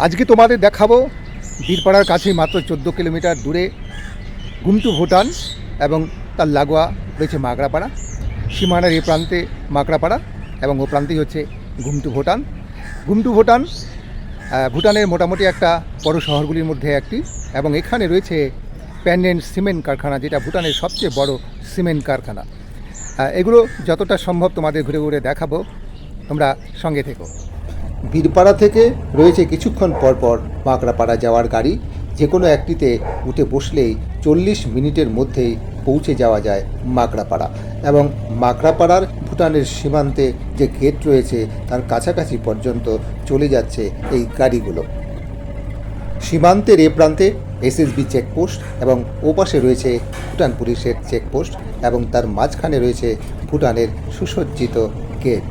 আজকে তোমাদের দেখাবো বীরপাড়ার কাছে মাত্র 14 কিলোমিটার দূরে গুমটু ভুটান এবং তার লাগোয়া রয়েছে মাকড়াপাড়া। সীমানার এই প্রান্তে মাকড়াপাড়া এবং ও প্রান্তেই হচ্ছে গুমটু ভুটান। গুমটু ভুটান ভুটানের মোটামুটি একটা বড় শহরগুলির মধ্যে একটি, এবং এখানে রয়েছে প্যান্ডেন্ট সিমেন্ট কারখানা, যেটা ভুটানের সবচেয়ে বড় সিমেন্ট কারখানা। এগুলো যতটা সম্ভব তোমাদের ঘুরে ঘুরে দেখাবো, তোমরা সঙ্গে থেকো। বীরপাড়া থেকে রয়েছে কিছুক্ষণ পরপর মাকড়াপাড়া যাওয়ার গাড়ি। যে কোনো একটিতে উঠে বসলেই 40 মিনিটের মধ্যেই পৌঁছে যাওয়া যায় মাকড়াপাড়া, এবং মাকড়াপাড়ার ভুটানের সীমান্তে যে গেট রয়েছে তার কাছাকাছি পর্যন্ত চলে যাচ্ছে এই গাড়িগুলো। সীমান্তের এ প্রান্তে এসএসবি চেকপোস্ট এবং ওপাশে রয়েছে ভুটান পুলিশের চেকপোস্ট, এবং তার মাঝখানে রয়েছে ভুটানের সুসজ্জিত গেট।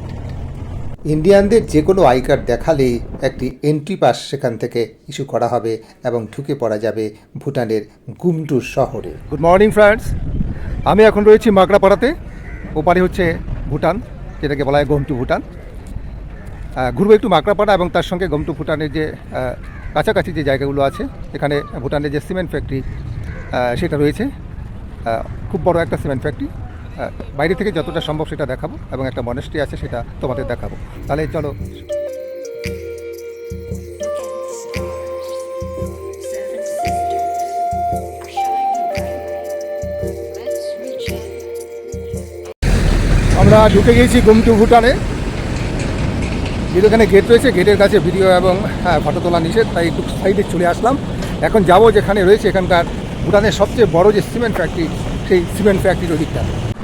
ইন্ডিয়ানদের যে কোনো আই কার্ড দেখালেই একটি এন্ট্রি পাস সেখান থেকে ইস্যু করা হবে এবং ঢুকে পড়া যাবে ভুটানের গুমটু শহরে। গুড মর্নিং ফ্রেন্ডস, আমি এখন রয়েছি মাকড়াপাড়াতে। ওপারে হচ্ছে ভুটান, যেটাকে বলা হয় গুমটু ভুটান। ঘুরবো একটু মাকড়াপাড়া এবং তার সঙ্গে গুমটু ভুটানের যে কাছাকাছি যে জায়গাগুলো আছে। এখানে ভুটানের যে সিমেন্ট ফ্যাক্টরি সেটা রয়েছে, খুব বড় একটা সিমেন্ট ফ্যাক্টরি। বাইরে থেকে যতটা সম্ভব সেটা দেখাবো, এবং একটা মনেস্ট্রি আছে সেটা তোমাদের দেখাবো। তাহলে চলো। আমরা ঢুকে গিয়েছি গুমটু ভুটানে। যেখানে গেট রয়েছে, গেটের কাছে ভিডিও এবং ফটো তোলা নিষেধ, তাই একটু সাইডে চলে আসলাম। এখন যাবো যেখানে রয়েছে এখানকার ভুটানের সবচেয়ে বড় যে সিমেন্ট ফ্যাক্টরি, সেই সিমেন্ট ফ্যাক্টরির ওদিকটা।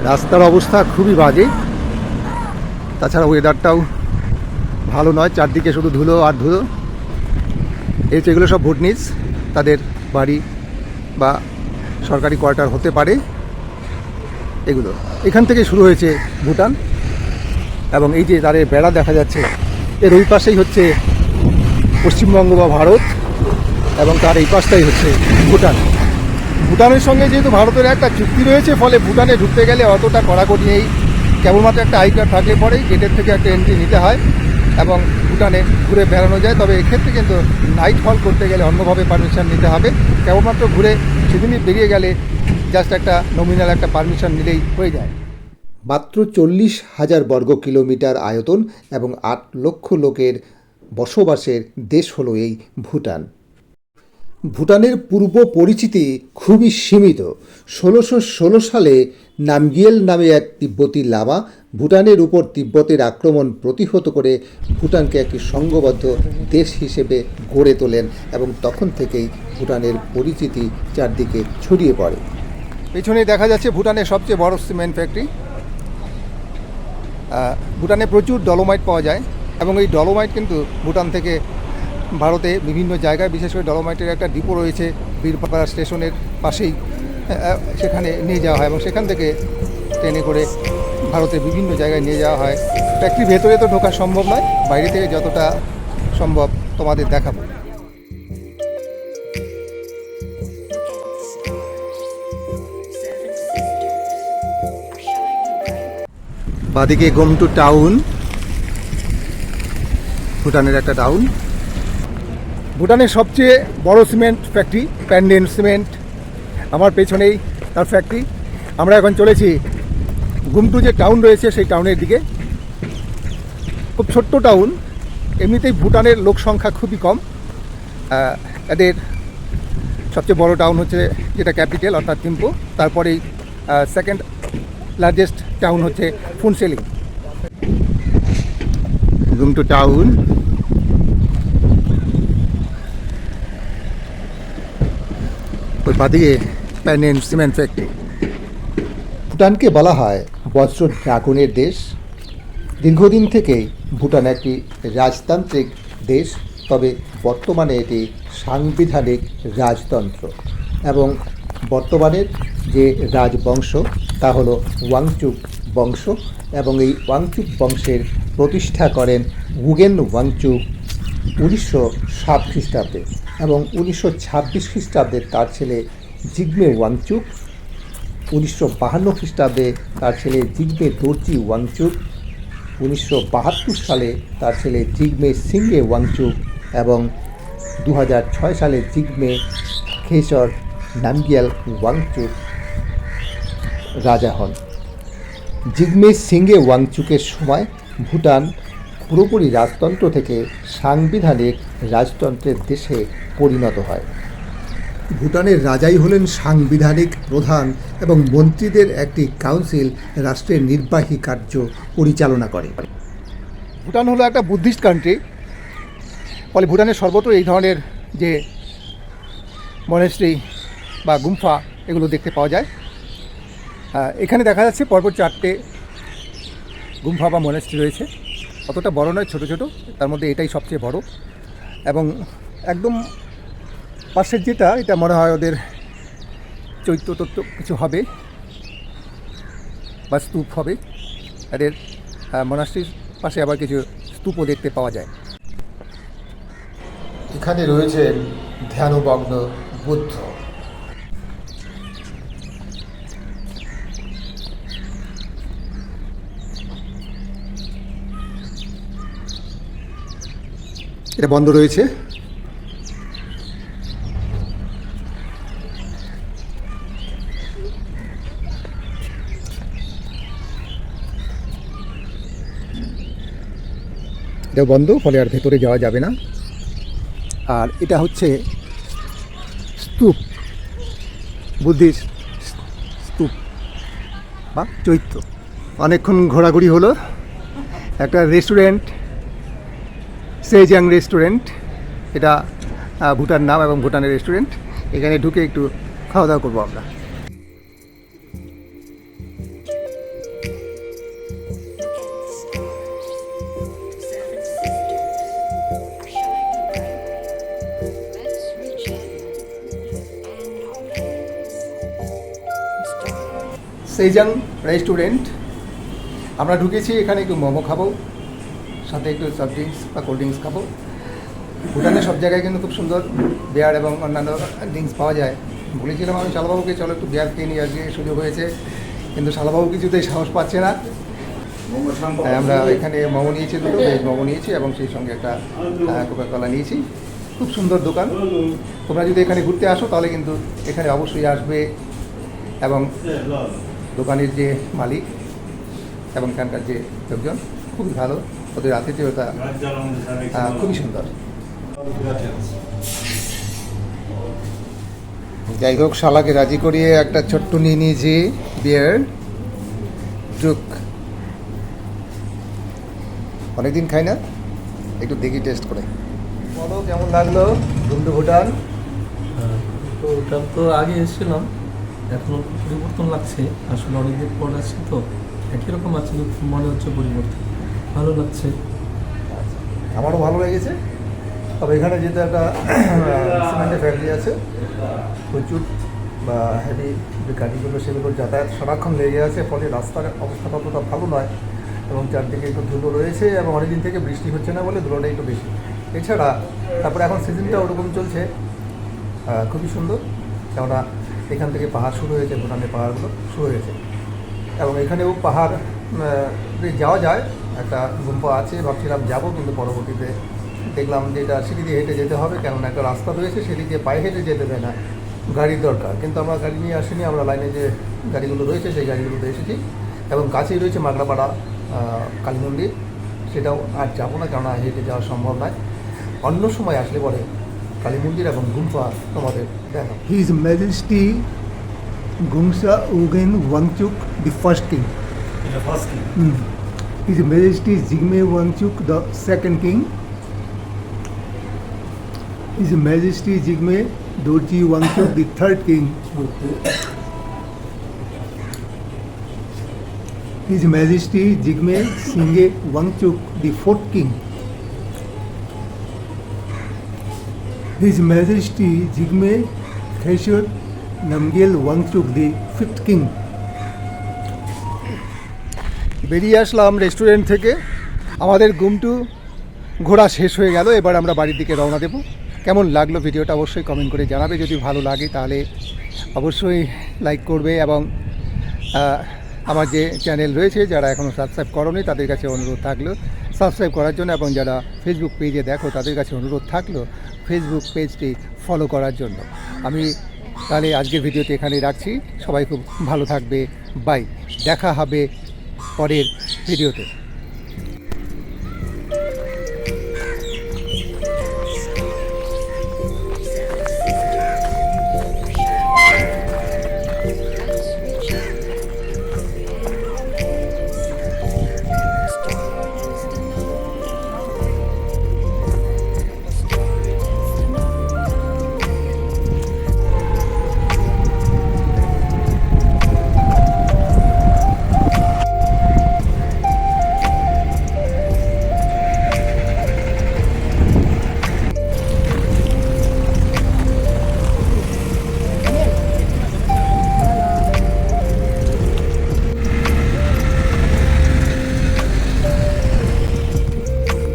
রাস্তার অবস্থা খুবই বাজে, তাছাড়া ওয়েদারটাও ভালো নয়, চারদিকে শুধু ধুলো আর ধুলো। এই যেগুলো সব ভুটনিজ, তাদের বাড়ি বা সরকারি কোয়ার্টার হতে পারে এগুলো। এখান থেকে শুরু হয়েছে ভুটান, এবং এই যে তাদের বেড়া দেখা যাচ্ছে, এর ওই পাশেই হচ্ছে পশ্চিমবঙ্গ বা ভারত, এবং তার এই পাশটাই হচ্ছে ভুটান। ভুটানের সঙ্গে যেহেতু ভারতের একটা চুক্তি রয়েছে, ফলে ভুটানে ঢুকতে গেলে অতটা কড়াকড়ি নেই। কেবলমাত্র একটা আই কার্ড থাকলে পরেই গেটের থেকে একটা এন্ট্রি নিতে হয় এবং ভুটানে ঘুরে বেড়ানো যায়। তবে এক্ষেত্রে কিন্তু নাইট হল করতে গেলে অন্যভাবে পারমিশন নিতে হবে। কেবলমাত্র ঘুরে সেদিনই বেরিয়ে গেলে জাস্ট একটা নমিনাল একটা পারমিশন নিলেই হয়ে যায়। মাত্র 40,000 বর্গ কিলোমিটার আয়তন এবং 8 লক্ষ লোকের বসবাসের দেশ হলো এই ভুটান। ভুটানের পূর্ব পরিচিতি খুবই সীমিত। 1616 সালে নামগিয়েল নামে এক তিব্বতী লামা ভুটানের উপর তিব্বতের আক্রমণ প্রতিহত করে ভুটানকে একটি সংঘবদ্ধ দেশ হিসেবে গড়ে তোলেন, এবং তখন থেকেই ভুটানের পরিচিতি চারদিকে ছড়িয়ে পড়ে। পেছনে দেখা যাচ্ছে ভুটানের সবচেয়ে বড় সিমেন্ট ফ্যাক্টরি। ভুটানে প্রচুর ডলোমাইট পাওয়া যায়, এবং এই ডলোমাইট কিন্তু ভুটান থেকে ভারতে বিভিন্ন জায়গায়, বিশেষ করে ডলোমাইটের একটা ডিপো রয়েছে বীরপাড়া স্টেশনের পাশেই, সেখানে নিয়ে যাওয়া হয় এবং সেখান থেকে ট্রেনে করে ভারতের বিভিন্ন জায়গায় নিয়ে যাওয়া হয়। ফ্যাক্টরির ভেতরে তো ঢোকা সম্ভব নয়, বাইরে থেকে যতটা সম্ভব তোমাদের দেখাবো। বাদিকে গুমটু টাউন, ভুটানের একটা টাউন। ভুটানের সবচেয়ে বড় সিমেন্ট ফ্যাক্টরি প্যান্ডেন্ট সিমেন্ট, আমার পেছনেই তার ফ্যাক্টরি। আমরা এখন চলেছি গুমটু যে টাউন রয়েছে সেই টাউনের দিকে। খুব ছোট্ট টাউন, এমনিতেই ভুটানের লোক সংখ্যা খুবই কম। এদের সবচেয়ে বড় টাউন হচ্ছে যেটা ক্যাপিটাল অর্থাৎ থিম্পু, তারপরেই সেকেন্ড লার্জেস্ট টাউন হচ্ছে ফুনসেলিং। গুমটু টাউন। ওই বাদিকে প্যান্ডেন্ট সিমেন্ট ফ্যাক্টরি। ভুটানকে বলা হয় বজ্র ড্রাগনের দেশ। দীর্ঘদিন থেকেই ভুটান একটি রাজতান্ত্রিক দেশ, তবে বর্তমানে এটি সাংবিধানিক রাজতন্ত্র, এবং বর্তমানের যে রাজবংশ তা হলো ওয়াংচুক বংশ, এবং এই ওয়াংচুক বংশের প্রতিষ্ঠা করেন উগেন ওয়াংচুক 1907 খ্রিস্টাব্দে, এবং 1926 খ্রিস্টাব্দে তার ছেলে জিগমে ওয়াংচুক, 1952 খ্রিস্টাব্দে তার ছেলে জিগমে দর্জি ওয়াংচুক, 1972 সালে তার ছেলে জিগমে সিংয়ে ওয়াংচুক, এবং 2006 সালে জিগমে খেসর নামগিয়াল ওয়াংচুক রাজা হন। জিগমে সিংহে ওয়াংচুকের সময় ভুটান পুরোপুরি রাজতন্ত্র থেকে সাংবিধানিক রাজতন্ত্রের দেশে পরিণত হয়। ভুটানের রাজাই হলেন সাংবিধানিক প্রধান এবং মন্ত্রীদের একটি কাউন্সিল রাষ্ট্রের নির্বাহী কার্য পরিচালনা করে। ভুটান হলো একটা বুদ্ধিস্ট কান্ট্রি, ফলে ভুটানের সর্বত্র এই ধরনের যে মনেস্ট্রি বা গুম্ফা এগুলো দেখতে পাওয়া যায়। এখানে দেখা যাচ্ছে পরপর 4টে গুম্ফা বা মনেস্ট্রি রয়েছে। অতটা বড় নয়, ছোট ছোট, তার মধ্যে এটাই সবচেয়ে বড়। এবং একদম পাশের যেটা, এটা মনে হয় ওদের চৈত্য তত্ত্ব কিছু হবে বা স্তূপ হবে। এদের মনাস্ট্রির পাশে আবার কিছু স্তূপও দেখতে পাওয়া যায়। এখানে রয়েছে ধ্যানমগ্ন বুদ্ধ। এটা বন্ধ রয়েছে। এটা বন্ধ, ফলে আর ভেতরে যাওয়া যাবে না। আর এটা হচ্ছে স্তূপ, বুদ্ধিস্ট স্তূপ বা চৈত্য। অনেকক্ষণ ঘোরাঘুরি হলো। একটা রেস্টুরেন্ট, সেজাং রেস্টুরেন্ট, এটা ভুটান নাম এবং ভুটানের রেস্টুরেন্ট। এখানে ঢুকে একটু খাওয়া দাওয়া করবো আমরা। সেজাং রেস্টুরেন্ট, আমরা ঢুকেছি। এখানে একটু মোমো খাবো, সাথে একটু সফট ড্রিঙ্কস বা কোল্ড ড্রিঙ্কস খাবো। ভুটানের সব জায়গায় কিন্তু খুব সুন্দর বিয়ার এবং অন্যান্য ড্রিঙ্কস পাওয়া যায়। বলেছিলাম আমি শালাবাবুকে, চলো একটু বিয়ার খেয়ে নিয়ে আজকে সুযোগ হয়েছে, কিন্তু শালাবাবু কিছুতেই সাহস পাচ্ছে না। আমরা এখানে মোমো নিয়েছি, দুটো ভেজ মোমো নিয়েছি এবং সেই সঙ্গে একটা কোকাকোলা নিয়েছি। খুব সুন্দর দোকান। তোমরা যদি এখানে ঘুরতে আসো তাহলে কিন্তু এখানে অবশ্যই আসবে। এবং দোকানের যে মালিক এবং এখানকার যে লোকজন খুবই ভালো, ওদের আতিথেয়তা খুবই সুন্দর। যাই হোক, শালাকে রাজি করিয়ে একটা ছোট্ট নিয়ে নিয়েছি বিয়ার ড্রুক। অনেকদিন খাই না, একটু দেখি টেস্ট করে। বলো কেমন লাগলো বন্ধু ভুটান? তো ওটা তো আগে এসেছিলাম, এখন পরিবর্তন লাগছে। আসলে অনেকদিন পর আসছি তো, একই রকম আছে, মনে হচ্ছে পরিবর্তন, ভালো লাগছে। আমারও ভালো লেগেছে। তবে এখানে যেটা একটা সিমেন্টের ফ্যাক্টরি আছে, প্রচুর বা হেভি যে গাড়িগুলো সেগুলো যাতায়াত সারাক্ষণ লেগে আছে, ফলে রাস্তার অবস্থা ততটা ভালো নয় এবং চারদিকে একটু ধুলো রয়েছে এবং অনেকদিন থেকে বৃষ্টি হচ্ছে না বলে ধুলোটা একটু বেশি। এছাড়া তারপরে এখন সিজনটা ওরকম চলছে, খুবই সুন্দর। কেননা এখান থেকে পাহাড় শুরু হয়েছে, ভুটানের পাহাড়গুলো শুরু হয়েছে এবং এখানেও পাহাড় যাওয়া যায়। একটা গুম্ফা আছে, ভাবছিলাম যাবো, কিন্তু পরবর্তীতে দেখলাম যে এটা সিঁড়ি দিয়ে হেঁটে যেতে হবে, কেননা একটা রাস্তা রয়েছে, সিঁড়ি দিয়ে পায়ে হেঁটে যেতে দেয় না, গাড়ির দরকার। কিন্তু আমরা গাড়ি নিয়ে আসিনি, আমরা লাইনে যে গাড়িগুলো রয়েছে সেই গাড়িগুলোতে এসেছি। এবং কাছেই রয়েছে মাগরাপাড়া কালী মন্দির, সেটাও আর যাবো না, কেননা হেঁটে যাওয়া সম্ভব নয়। অন্য সময় আসলে পরে কালী মন্দির এবং গুম্ফা তোমাদের দেখা। His majesty Gongsar Ugyen Wangchuck the first king. His Majesty Jigme Wangchuk the second king. His Majesty Jigme Dorji Wangchuk the third king. His Majesty Jigme Singhe Wangchuk the fourth king. His Majesty Jigme Kheshur Namgyel Wangchuk the fifth king. বেরিয়ে আসলাম restaurant থেকে। আমাদের গুমটু ঘোরা শেষ হয়ে গেল। এবার আমরা বাড়ির দিকে রওনা দেব। কেমন লাগলো ভিডিওটা অবশ্যই কমেন্ট করে জানাবে। যদি ভালো লাগে তাহলে অবশ্যই লাইক করবে এবং আমার যে চ্যানেল রয়েছে যারা এখনও সাবস্ক্রাইব করোনি তাদের কাছে অনুরোধ থাকলো সাবস্ক্রাইব করার জন্য, এবং যারা ফেসবুক পেজে দেখো তাদের কাছে অনুরোধ থাকলো ফেসবুক পেজটি ফলো করার জন্য। আমি তাহলে আজকের ভিডিওটি এখানেই রাখছি। সবাই খুব ভালো থাকবে। বাই, দেখা হবে পরের ভিডিওতে।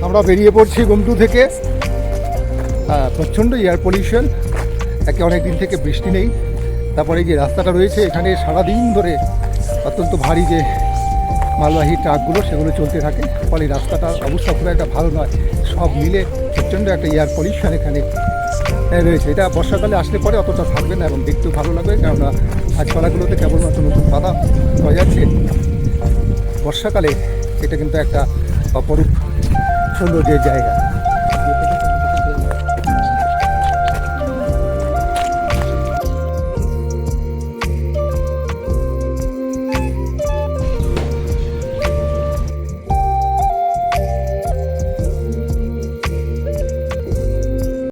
আমরা বেরিয়ে পড়ছি গুমটু থেকে। প্রচণ্ড এয়ার পলিউশন, একে অনেক দিন থেকে বৃষ্টি নেই। তারপরে যে রাস্তাটা রয়েছে এখানে সারাদিন ধরে অত্যন্ত ভারী যে মালবাহী ট্রাকগুলো সেগুলো চলতে থাকে, ফলে রাস্তাটার অবস্থা খুব একটা ভালো নয়। সব মিলে প্রচণ্ড একটা এয়ার পলিউশন এখানে রয়েছে। এটা বর্ষাকালে আসলে পরে অতটা থাকবে না এবং দেখতেও ভালো লাগবে, কেননা গাছপালাগুলোতে কেবলমাত্র নতুন পাতা পাওয়া যাচ্ছে। বর্ষাকালে এটা কিন্তু একটা অপরূপ সৌন্দর্যের জায়গা।